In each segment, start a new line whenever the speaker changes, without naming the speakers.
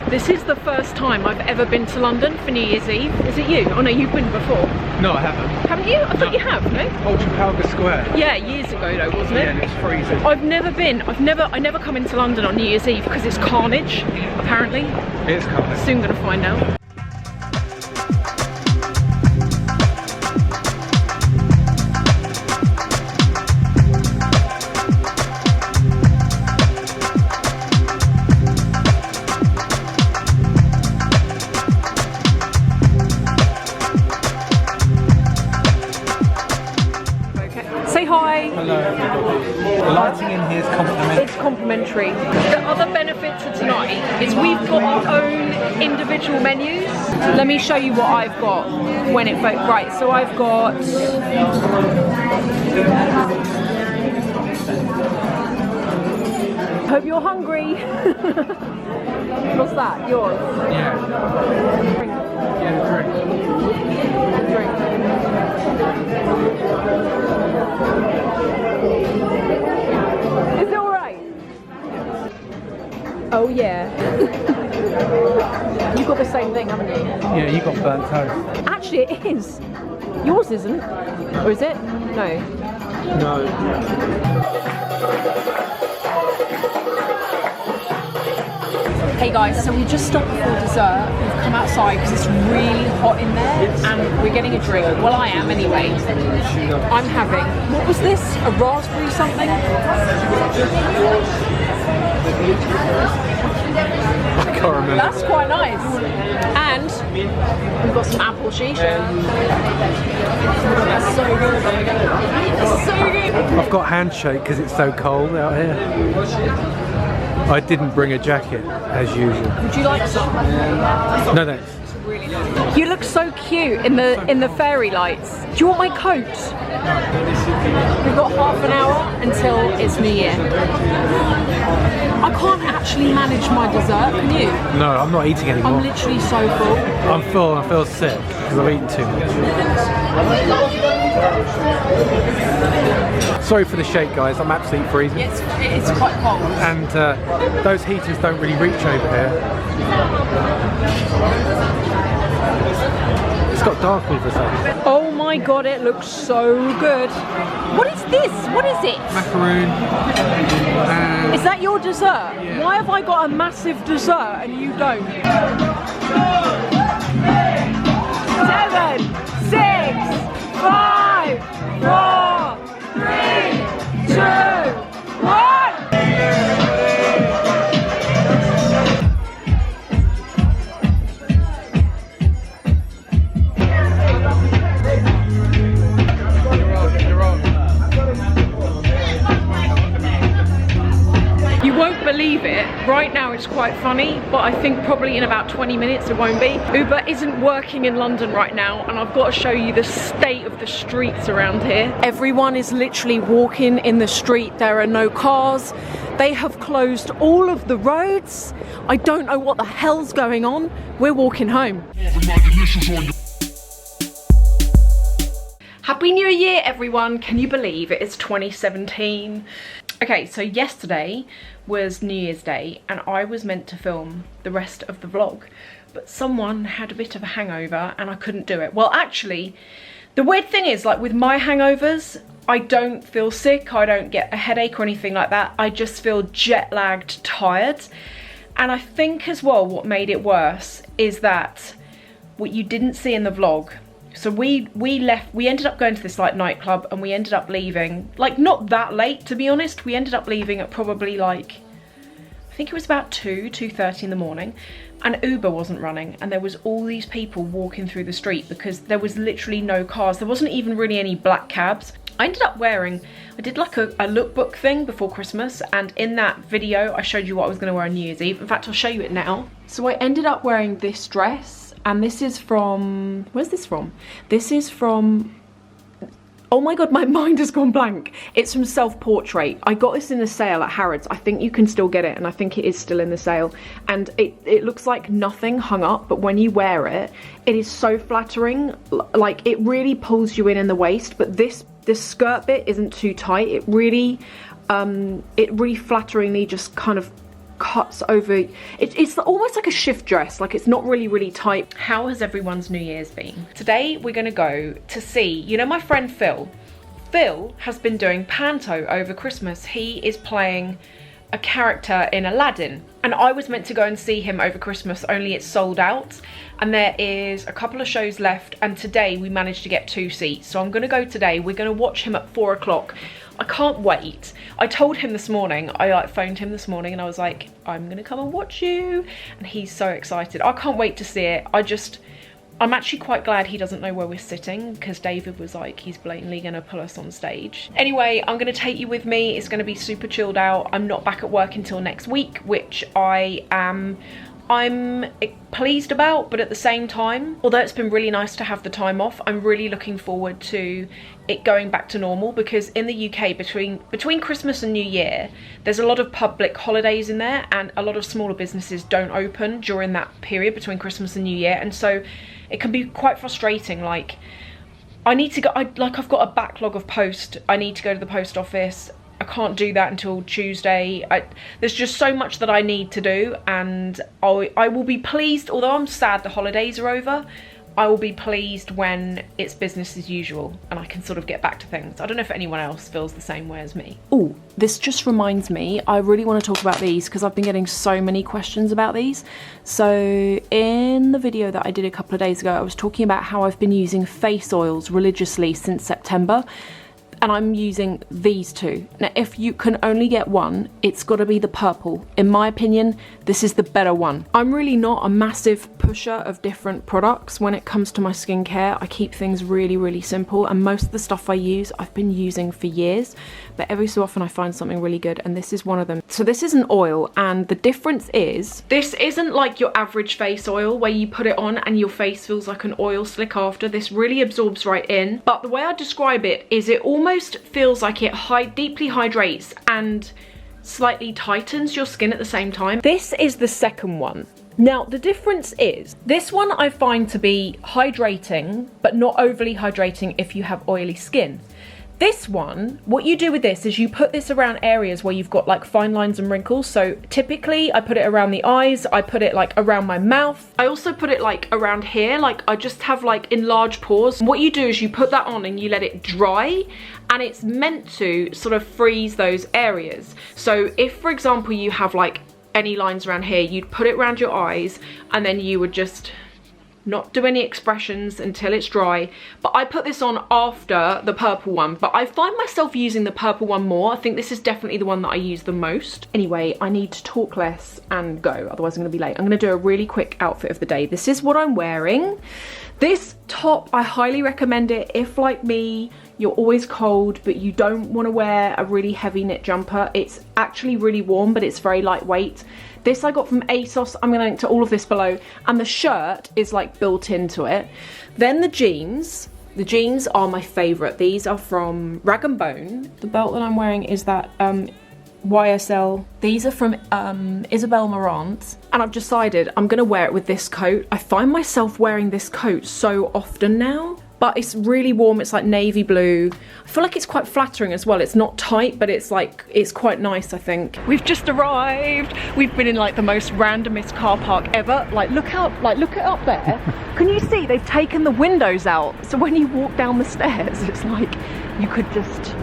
This is the first time I've ever been to London for New Year's Eve. Is it you? Oh no, you've been before.
No, I haven't.
Haven't you? I thought you have, no?
Old Trafalgar Square.
Yeah, years ago though, wasn't it?
Yeah, and it's freezing.
I've never been. I never come into London on New Year's Eve because it's carnage, apparently.
It's carnage.
Soon gonna find out. Say hi.
Hello everybody. The lighting in here is complimentary.
It's complimentary. The other benefit to tonight is we've got our own individual menus. Let me show you what I've got when it right. So I've got hope you're hungry. What's that? Yours?
Yeah.
Drink.
Yeah, drink.
Drink. Is it alright? Oh yeah. You got the same thing, haven't you?
Yeah, you got burnt toast.
Actually it is. Yours isn't. Or is it? No.
No.
Hey guys, so we just stopped before dessert. We've come outside because it's really hot in there and we're getting a drink. Well, I am anyway. I'm having, what was this? A raspberry something?
I can't remember.
That's quite nice. And we've got some apple shisha. That's so good. That's so good.
I've got handshake because it's so cold out here. I didn't bring a jacket as usual.
Would you like some?
No, thanks.
Really nice. You look so cute in the fairy lights. Do you want my coat? We've got half an hour until it's New Year. I can't actually manage my dessert, can you?
No, I'm not eating anymore.
I'm literally so full.
I'm full and I feel sick because I've eaten too much. Sorry for the shake, guys. I'm absolutely freezing.
It's quite cold.
And those heaters don't really reach over here. It's got dark all of a sudden.
Oh my god, it looks so good. What is this? What is it?
Macaroon.
Is that your dessert? Yeah. Why have I got a massive dessert and you don't? 7, 6, 5, 4, 3, 2, 1. You won't believe it. Right now it's quite funny, but I think probably in about 20 minutes it won't be. Uber isn't working in London right now, and I've got to show you the state of the streets around here. Everyone is literally walking in the street. There are no cars. They have closed all of the roads. I don't know what the hell's going on. We're walking home. Happy New Year, everyone. Can you believe it is 2017? Okay, so yesterday was New Year's Day and I was meant to film the rest of the vlog, but someone had a bit of a hangover and I couldn't do it. Well, actually, the weird thing is, like with my hangovers, I don't feel sick, I don't get a headache or anything like that. I just feel jet lagged, tired. And I think as well what made it worse is that what you didn't see in the vlog. So we ended up going to this like nightclub and we ended up leaving, like not that late to be honest. We ended up leaving at probably like, I think it was about 2:30 in the morning, and Uber wasn't running and there was all these people walking through the street because there was literally no cars. There wasn't even really any black cabs. I ended up wearing, I did like a lookbook thing before Christmas, and in that video I showed you what I was going to wear on New Year's Eve. In fact, I'll show you it now. So I ended up wearing this dress. And this is from, where's this from? This is from, oh my god, my mind has gone blank. It's from Self Portrait. I got this in a sale at Harrods. I think you can still get it, and I think it is still in the sale. And it looks like nothing hung up, but when you wear it, it is so flattering. Like, it really pulls you in the waist, but this skirt bit isn't too tight. It really flatteringly just kind of cuts over, it's almost like a shift dress, like it's not really tight. How has everyone's New Year's been? Today we're gonna go to see, you know, my friend Phil. Phil has been doing panto over Christmas. He is playing a character in Aladdin, and I was meant to go and see him over Christmas, only it's sold out, and there is a couple of shows left, and today we managed to get 2 seats, so I'm gonna go today. We're gonna watch him at 4 o'clock. I can't wait. I told him this morning, I phoned him this morning and I was like, I'm gonna come and watch you, and he's so excited. I can't wait to see it. I'm actually quite glad he doesn't know where we're sitting, because David was like, he's blatantly gonna pull us on stage. Anyway, I'm gonna take you with me. It's gonna be super chilled out. I'm not back at work until next week, which I'm pleased about, but at the same time, although it's been really nice to have the time off, I'm really looking forward to it going back to normal, because in the UK, between Christmas and New Year, there's a lot of public holidays in there, and a lot of smaller businesses don't open during that period between Christmas and New Year, and so it can be quite frustrating. Like, I need to go, I've got a backlog of post. I need to go to the post office. I can't do that until Tuesday. There's just so much that I need to do, and I will be pleased, although I'm sad the holidays are over, I will be pleased when it's business as usual and I can sort of get back to things. I don't know if anyone else feels the same way as me. Oh, this just reminds me, I really want to talk about these because I've been getting so many questions about these. So in the video that I did a couple of days ago, I was talking about how I've been using face oils religiously since September. And I'm using these two. Now, if you can only get one, it's got to be the purple. In my opinion, this is the better one. I'm really not a massive pusher of different products when it comes to my skincare. I keep things really simple, and most of the stuff I use, I've been using for years, but every so often I find something really good, and this is one of them. So this is an oil, and the difference is, this isn't like your average face oil where you put it on and your face feels like an oil slick after. This really absorbs right in, but the way I describe it is it almost feels like it deeply hydrates and slightly tightens your skin at the same time. This is the second one. Now, the difference is, this one I find to be hydrating, but not overly hydrating if you have oily skin. This one, what you do with this is you put this around areas where you've got like fine lines and wrinkles. So typically I put it around the eyes, I put it like around my mouth. I also put it like around here, like I just have like enlarged pores. What you do is you put that on and you let it dry, and it's meant to sort of freeze those areas. So if, for example, you have like any lines around here, you'd put it around your eyes and then you would just not do any expressions until it's dry. But I put this on after the purple one, but I find myself using the purple one more. I think this is definitely the one that I use the most. Anyway, I need to talk less and go, otherwise I'm gonna be late. I'm gonna do a really quick outfit of the day. This is what I'm wearing. This top, I highly recommend it if, like me, you're always cold but you don't want to wear a really heavy knit jumper. It's actually really warm, but it's very lightweight. This I got from ASOS. I'm going to link to all of this below, and the shirt is like built into it. Then the jeans. The jeans are my favourite. These are from Rag & Bone. The belt that I'm wearing is that YSL. These are from Isabel Marant, and I've decided I'm going to wear it with this coat. I find myself wearing this coat so often now, but it's really warm. It's like navy blue. I feel like it's quite flattering as well. It's not tight, but it's like, it's quite nice, I think. We've just arrived. We've been in like the most randomest car park ever. Like, look out, like look it up there. Can you see they've taken the windows out? So when you walk down the stairs, it's like you could just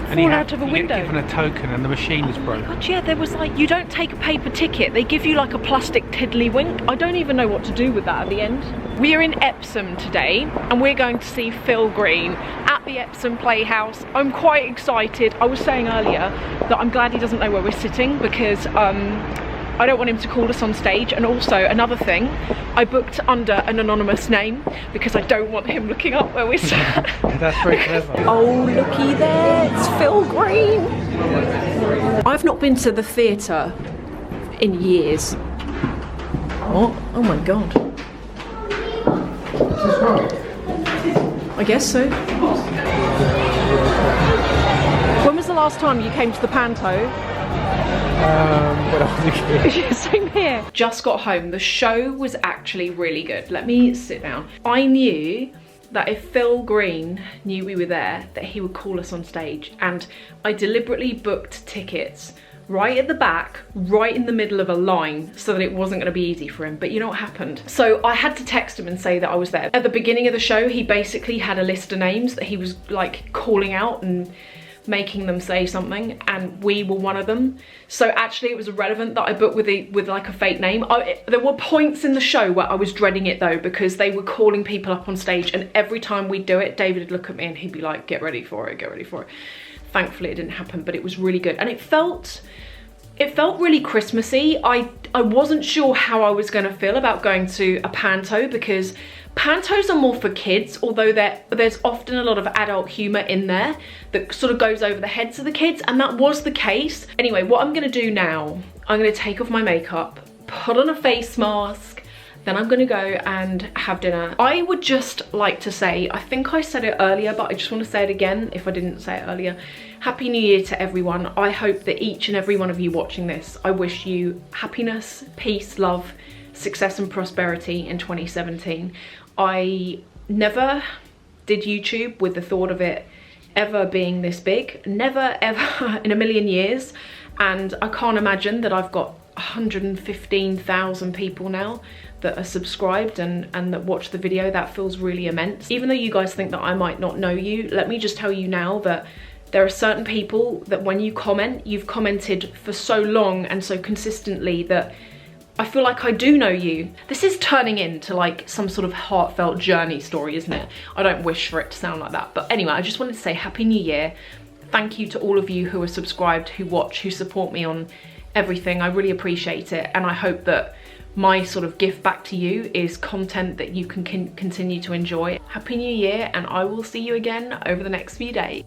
fall out of a window.
You get given a token and the machine is broken.
Oh my God, yeah, there was like, you don't take a paper ticket. They give you like a plastic tiddlywink. I don't even know what to do with that at the end. We are in Epsom today, and we're going to see Phil Green at the Epsom Playhouse. I'm quite excited. I was saying earlier that I'm glad he doesn't know where we're sitting, because I don't want him to call us on stage. And also, another thing, I booked under an anonymous name because I don't want him looking up where we're sat.
That's very clever.
Oh, looky there, it's Phil Green. I've not been to the theatre in years. Oh my God. I guess so. When was the last time you came to the panto?
When I was a kid.
Same here. Just got home. The show was actually really good. Let me sit down. I knew that if Phil Green knew we were there, that he would call us on stage, and I deliberately booked tickets right at the back, right in the middle of a line, so that it wasn't going to be easy for him. But you know what happened? So I had to text him and say that I was there. At the beginning of the show, he basically had a list of names that he was like calling out and making them say something, and we were one of them. So actually it was irrelevant that I booked with like a fake name. There were points in the show where I was dreading it though, because they were calling people up on stage, and every time we'd do it, David would look at me and he'd be like, get ready for it, get ready for it. Thankfully it didn't happen, but it was really good, and it felt really Christmassy. I wasn't sure how I was going to feel about going to a panto, because pantos are more for kids, although there's often a lot of adult humour in there that sort of goes over the heads of the kids, and that was the case. Anyway, what I'm going to do now, I'm going to take off my makeup, put on a face mask, then I'm going to go and have dinner. I would just like to say, I think I said it earlier, but I just want to say it again if I didn't say it earlier. Happy New Year to everyone. I hope that each and every one of you watching this, I wish you happiness, peace, love, success and prosperity in 2017. I never did YouTube with the thought of it ever being this big. Never ever in a million years. And I can't imagine that I've got 115,000 people now that are subscribed and that watch the video. That feels really immense. Even though you guys think that I might not know you, let me just tell you now that there are certain people that when you comment, you've commented for so long and so consistently that I feel like I do know you. This is turning into like some sort of heartfelt journey story, isn't it? I don't wish for it to sound like that. But anyway, I just wanted to say Happy New Year. Thank you to all of you who are subscribed, who watch, who support me on everything. I really appreciate it. And I hope that my sort of gift back to you is content that you can continue to enjoy. Happy New Year, and I will see you again over the next few days.